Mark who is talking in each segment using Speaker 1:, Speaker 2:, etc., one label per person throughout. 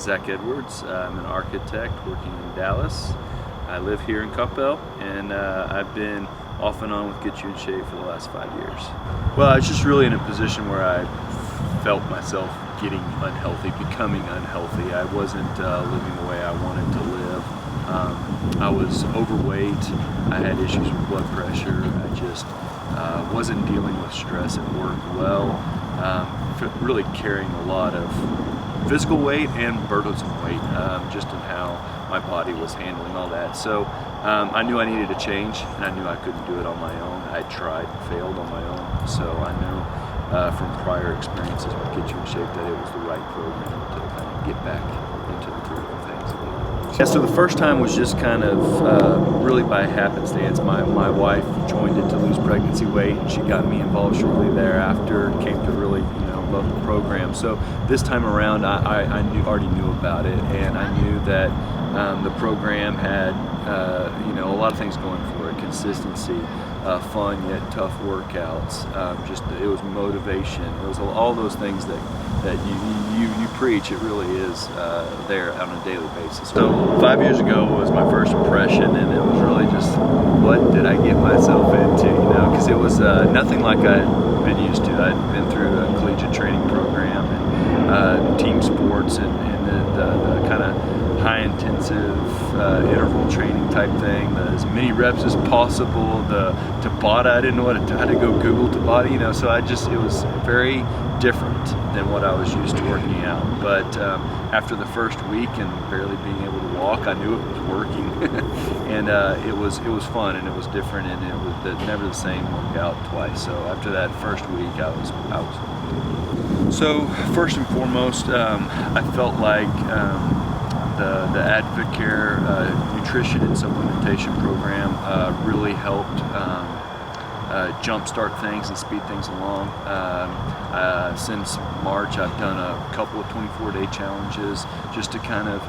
Speaker 1: Zach Edwards. I'm an architect working in Dallas. I live here in Coppell, and I've been off and on with Get You in Shape for the last 5 years. Well, I was just really in a position where I felt myself getting unhealthy, becoming unhealthy. I wasn't living the way I wanted to live. I was overweight. I had issues with blood pressure. I just wasn't dealing with stress at work well. Really carrying a lot of physical weight and burdensome weight, just in how my body was handling all that. So I knew I needed a change, and I knew I couldn't do it on my own. I tried and failed on my own. So I knew from prior experiences with Get You in Shape that it was the right program to kind of get back into the groove of things again. Yeah, so the first time was just kind of really by happenstance. My wife joined it to lose pregnancy weight, and she got me involved shortly thereafter. Came to really love the program. So this time around, I already knew about it, and I knew that the program had a lot of things going for it: consistency, fun yet tough workouts. It was motivation. It was all those things that you preach. It really is there on a daily basis. So 5 years ago was my first impression, and it was really just, what did I get myself into? Because it was nothing like I'd been used to. I'd been through a collegiate training program and team sports and the kind of high intensive interval training type thing, as many reps as possible. The Tabata, I didn't know how to go Google Tabata, so it was very different than what I was used to working out. But after the first week and barely being able to walk, I knew it was working. And it was fun, and it was different, and it was never the same workout twice. So after that first week, I was hooked. So first and foremost, I felt like the Advocare nutrition and supplementation program really helped jumpstart things and speed things along. Since March, I've done a couple of 24-day challenges just to kind of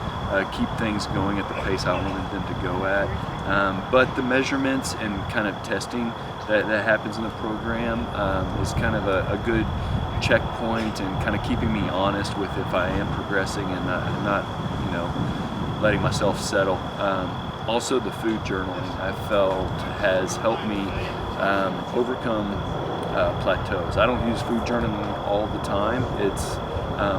Speaker 1: keep things going at the pace I wanted them to go at. But the measurements and kind of testing that happens in the program is kind of a good checkpoint and kind of keeping me honest with if I am progressing and not letting myself settle. Also, the food journaling, I felt, has helped me overcome plateaus. I don't use food journaling all the time.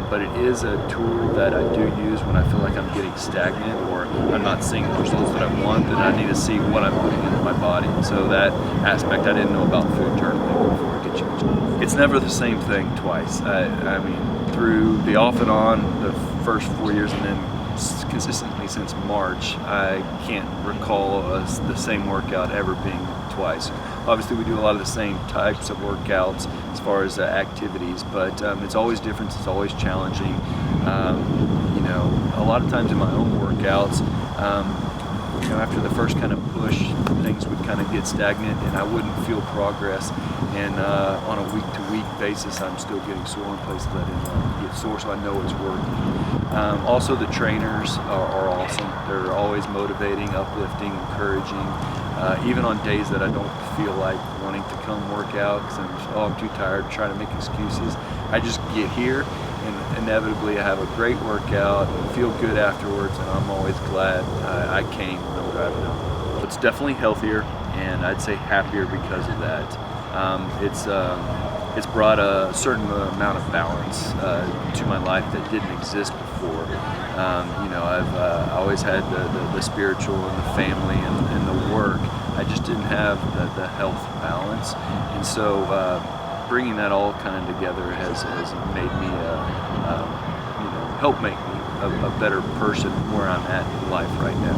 Speaker 1: But it is a tool that I do use when I feel like I'm getting stagnant or I'm not seeing the results that I want, then I need to see what I'm putting into my body. So that aspect I didn't know about food journaling before I get you. It's never the same thing twice. I mean, through the off and on, the first 4 years, and then consistently since March, I can't recall the same workout ever being twice. Obviously, we do a lot of the same types of workouts as far as activities, but it's always different. It's always challenging. A lot of times in my own workouts, after the first kind of push, things would kind of get stagnant, and I wouldn't feel progress. And on a week-to-week basis, I'm still getting sore in places I didn't want to get sore, so I know it's working. Also, the trainers are awesome. They're always motivating, uplifting, encouraging. Even on days that I don't feel like wanting to come work out because I'm too tired, trying to make excuses, I just get here, and inevitably I have a great workout and feel good afterwards, and I'm always glad I came, no what I've done. It's definitely healthier, and I'd say happier because of that. It's brought a certain amount of balance to my life that didn't exist before. I've always had the spiritual and the family and the work. I just didn't have the health balance, and so bringing that all kind of together has made me help make me a better person where I'm at in life right now.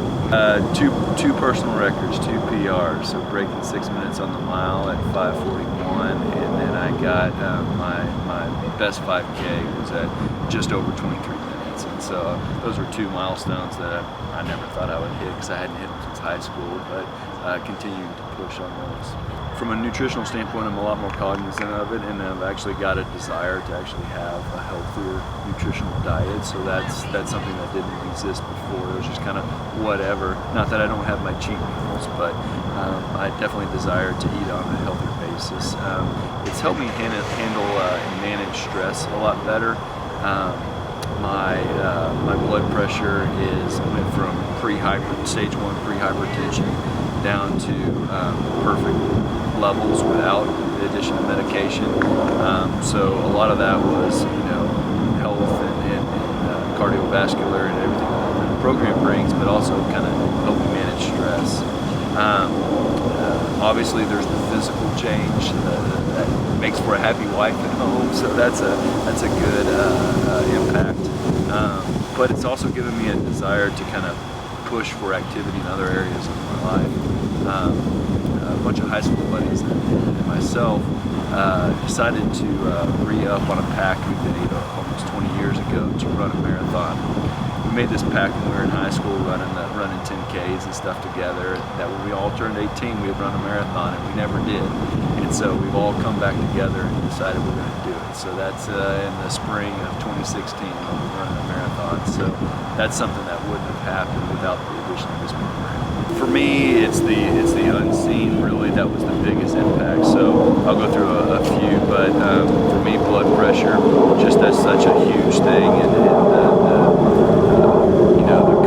Speaker 1: Two personal records, 2 PRs, so breaking 6 minutes on the mile at 5:41, and then I got my best 5K was at just over 23 minutes, and so those were 2 milestones that I never thought I would hit because I hadn't hit them since high school, but continuing to push on those. From a nutritional standpoint, I'm a lot more cognizant of it, and I've actually got a desire to actually have a healthier nutritional diet. So that's something that didn't exist before. It was just kind of whatever. Not that I don't have my cheat meals, but I definitely desire to eat on a healthy basis. It's helped me handle and manage stress a lot better. my blood pressure went from stage 1 pre-hypertension down to perfect levels without the addition of medication. So a lot of that was, health and cardiovascular and everything that the program brings, but also kind of helping manage stress. Obviously, there's the physical change that makes for a happy wife at home, so that's a good impact. But it's also given me a desire to kind of push for activity in other areas of my life. A bunch of high school buddies and myself decided to re-up on a pact we made almost 20 years ago to run a marathon. We made this pact when we were in high school, running 10Ks and stuff together, that when we all turned 18 we would run a marathon, and we never did. And so we've all come back together and decided we're going to do it. So that's in the spring of 2016 when we're running a marathon. So that's something that wouldn't have happened without the addition of this program. For me, it's the unseen, really, that was the biggest impact. So I'll go through a few, but for me, blood pressure, just that's such a huge thing, and the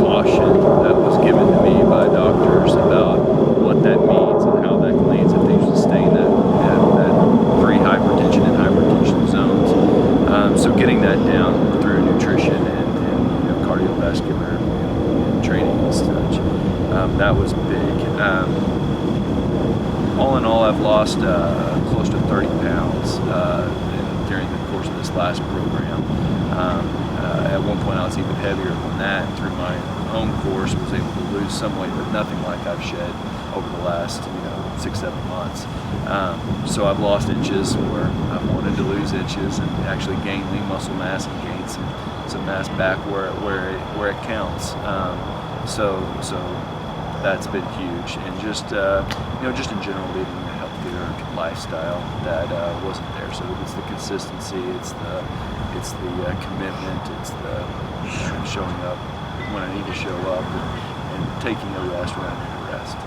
Speaker 1: caution that was given to me by doctors about what that means and how that can lead to things sustain that pre-hypertension and hypertension zones. So getting that down through nutrition and cardiovascular and training and such, that was big. All in all, I've lost close to 30 pounds during the course of this last program. At one point I was even heavier than that. Through my own course, was able to lose some weight, but nothing like I've shed over the last 6-7 months. So I've lost inches where I wanted to lose inches, and actually gain lean muscle mass and gain some mass back where it counts. So that's been huge, and just in general leading a healthier lifestyle that wasn't there. So it's the consistency, it's the commitment, it's the showing up when I need to show up, and taking a rest when I need to rest.